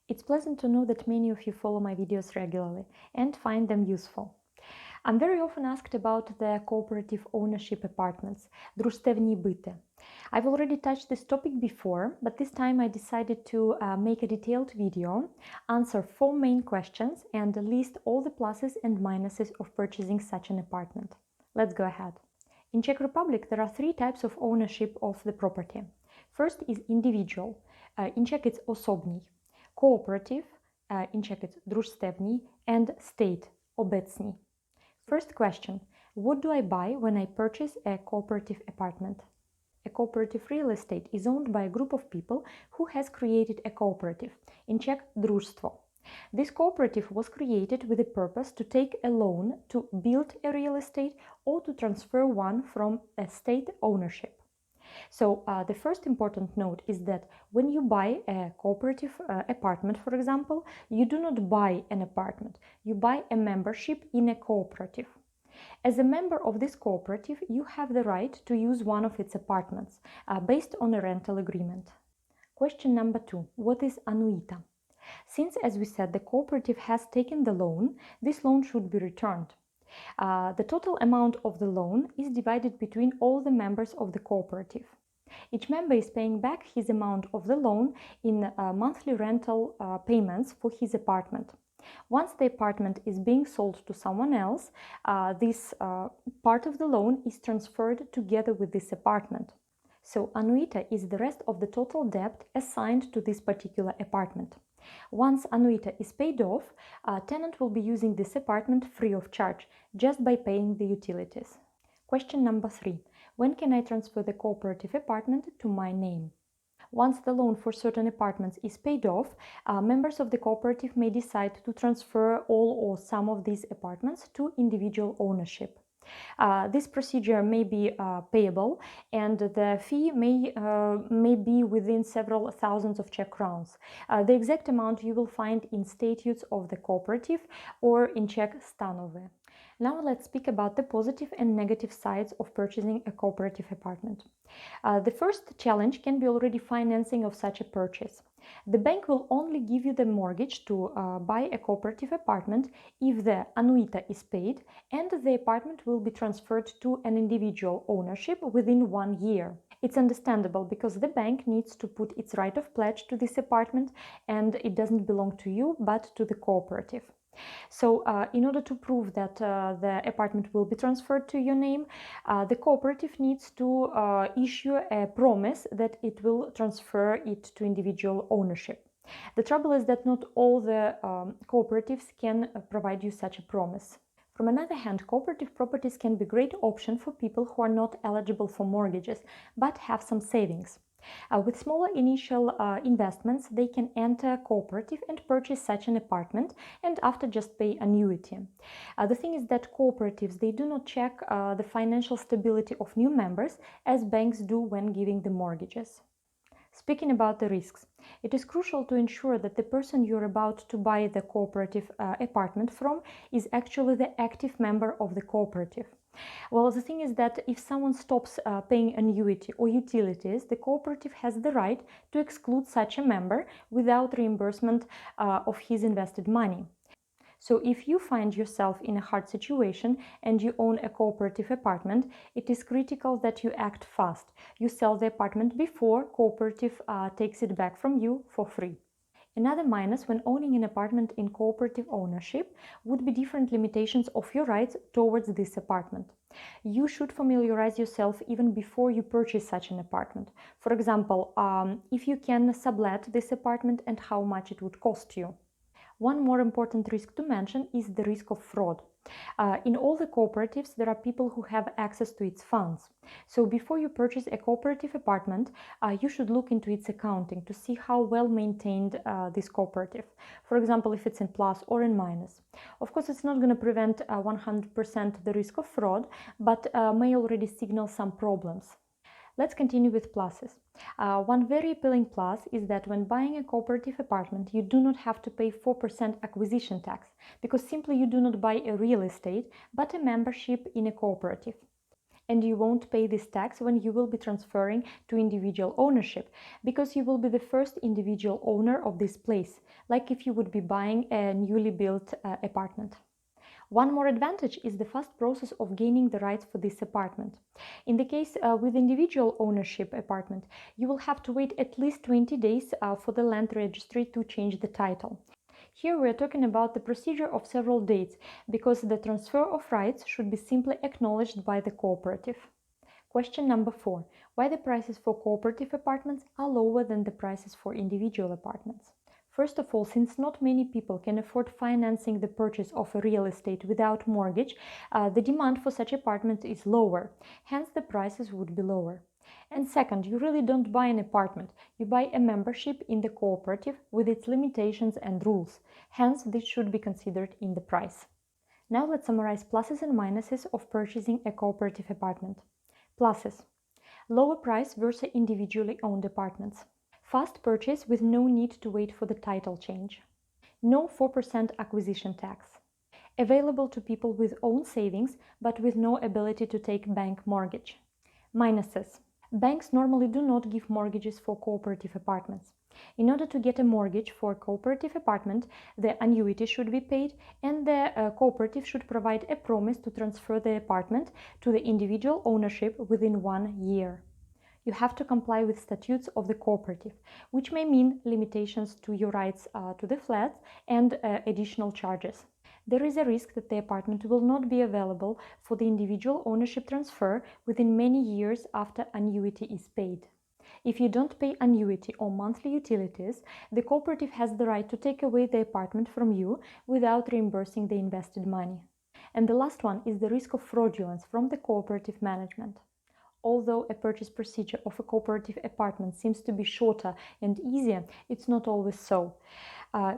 It's pleasant to know that many of you follow my videos regularly and find them useful. I'm very often asked about the cooperative ownership apartments, Družstevní byty. I've already touched this topic before, but this time I decided to make a detailed video, answer 4 main questions and list all the pluses and minuses of purchasing such an apartment. Let's go ahead. In Czech Republic, there are 3 types of ownership of the property. First is individual. In Czech it's osobní. Cooperative, in Czech it's družstevní, and state, obecní. First question, what do I buy when I purchase a cooperative apartment? A cooperative real estate is owned by a group of people who has created a cooperative, in Czech družstvo. This cooperative was created with the purpose to take a loan to build a real estate or to transfer one from a state ownership. So the first important note is that when you buy a cooperative apartment, for example, you do not buy an apartment, you buy a membership in a cooperative. As a member of this cooperative, you have the right to use one of its apartments based on a rental agreement. Question number 2. What is anuita? Since, as we said, the cooperative has taken the loan, this loan should be returned. The total amount of the loan is divided between all the members of the cooperative. Each member is paying back his amount of the loan in monthly rental payments for his apartment. Once the apartment is being sold to someone else, this part of the loan is transferred together with this apartment. So anuita is the rest of the total debt assigned to this particular apartment. Once anuita is paid off, a tenant will be using this apartment free of charge, just by paying the utilities. Question number 3. When can I transfer the cooperative apartment to my name? Once the loan for certain apartments is paid off, members of the cooperative may decide to transfer all or some of these apartments to individual ownership. This procedure may be payable, and the fee may be within several thousands of Czech crowns. The exact amount you will find in statutes of the cooperative or in Czech stanovy. Now let's speak about the positive and negative sides of purchasing a cooperative apartment. The first challenge can be already financing of such a purchase. The bank will only give you the mortgage to buy a cooperative apartment if the anuita is paid and the apartment will be transferred to an individual ownership within 1 year. It's understandable because the bank needs to put its right of pledge to this apartment and it doesn't belong to you but to the cooperative. So in order to prove that the apartment will be transferred to your name, the cooperative needs to issue a promise that it will transfer it to individual ownership. The trouble is that not all the cooperatives can provide you such a promise. From another hand, cooperative properties can be a great option for people who are not eligible for mortgages but have some savings. With smaller initial investments, they can enter a cooperative and purchase such an apartment and after just pay annuity. The thing is that cooperatives, they do not check the financial stability of new members as banks do when giving the mortgages. Speaking about the risks, it is crucial to ensure that the person you're about to buy the cooperative apartment from is actually the active member of the cooperative. Well, the thing is that if someone stops paying annuity or utilities, the cooperative has the right to exclude such a member without reimbursement of his invested money. So if you find yourself in a hard situation and you own a cooperative apartment, it is critical that you act fast. You sell the apartment before cooperative takes it back from you for free. Another minus when owning an apartment in cooperative ownership would be different limitations of your rights towards this apartment. You should familiarize yourself even before you purchase such an apartment. For example, if you can sublet this apartment and how much it would cost you. One more important risk to mention is the risk of fraud. In all the cooperatives, there are people who have access to its funds. So before you purchase a cooperative apartment, you should look into its accounting to see how well maintained this cooperative. For example, if it's in plus or in minus. Of course, it's not going to prevent 100% the risk of fraud, but may already signal some problems. Let's continue with pluses. One very appealing plus is that when buying a cooperative apartment, you do not have to pay 4% acquisition tax, because simply you do not buy a real estate, but a membership in a cooperative. And you won't pay this tax when you will be transferring to individual ownership, because you will be the first individual owner of this place, like if you would be buying a newly built apartment. One more advantage is the fast process of gaining the rights for this apartment. In the case with individual ownership apartment, you will have to wait at least 20 days for the land registry to change the title. Here we are talking about the procedure of several dates, because the transfer of rights should be simply acknowledged by the cooperative. Question number 4. Why the prices for cooperative apartments are lower than the prices for individual apartments? First of all, since not many people can afford financing the purchase of a real estate without mortgage, the demand for such apartments is lower, hence the prices would be lower. And second, you really don't buy an apartment, you buy a membership in the cooperative with its limitations and rules, hence this should be considered in the price. Now let's summarize pluses and minuses of purchasing a cooperative apartment. Pluses: lower price versus individually owned apartments. Fast purchase with no need to wait for the title change. No 4% acquisition tax. Available to people with own savings but with no ability to take bank mortgage. Minuses: banks normally do not give mortgages for cooperative apartments. In order to get a mortgage for a cooperative apartment, the annuity should be paid, and the cooperative should provide a promise to transfer the apartment to the individual ownership within 1 year. You have to comply with statutes of the cooperative, which may mean limitations to your rights to the flats and additional charges. There is a risk that the apartment will not be available for the individual ownership transfer within many years after annuity is paid. If you don't pay annuity or monthly utilities, the cooperative has the right to take away the apartment from you without reimbursing the invested money. And the last one is the risk of fraudulence from the cooperative management. Although a purchase procedure of a cooperative apartment seems to be shorter and easier, it's not always so.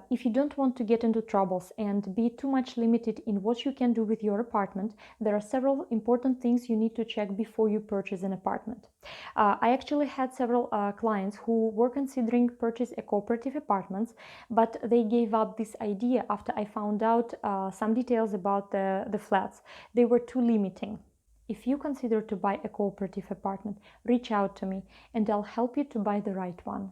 If you don't want to get into troubles and be too much limited in what you can do with your apartment, there are several important things you need to check before you purchase an apartment. I actually had several clients who were considering purchase a cooperative apartments, but they gave up this idea after I found out some details about the flats. They were too limiting. If you consider to buy a cooperative apartment, reach out to me and I'll help you to buy the right one.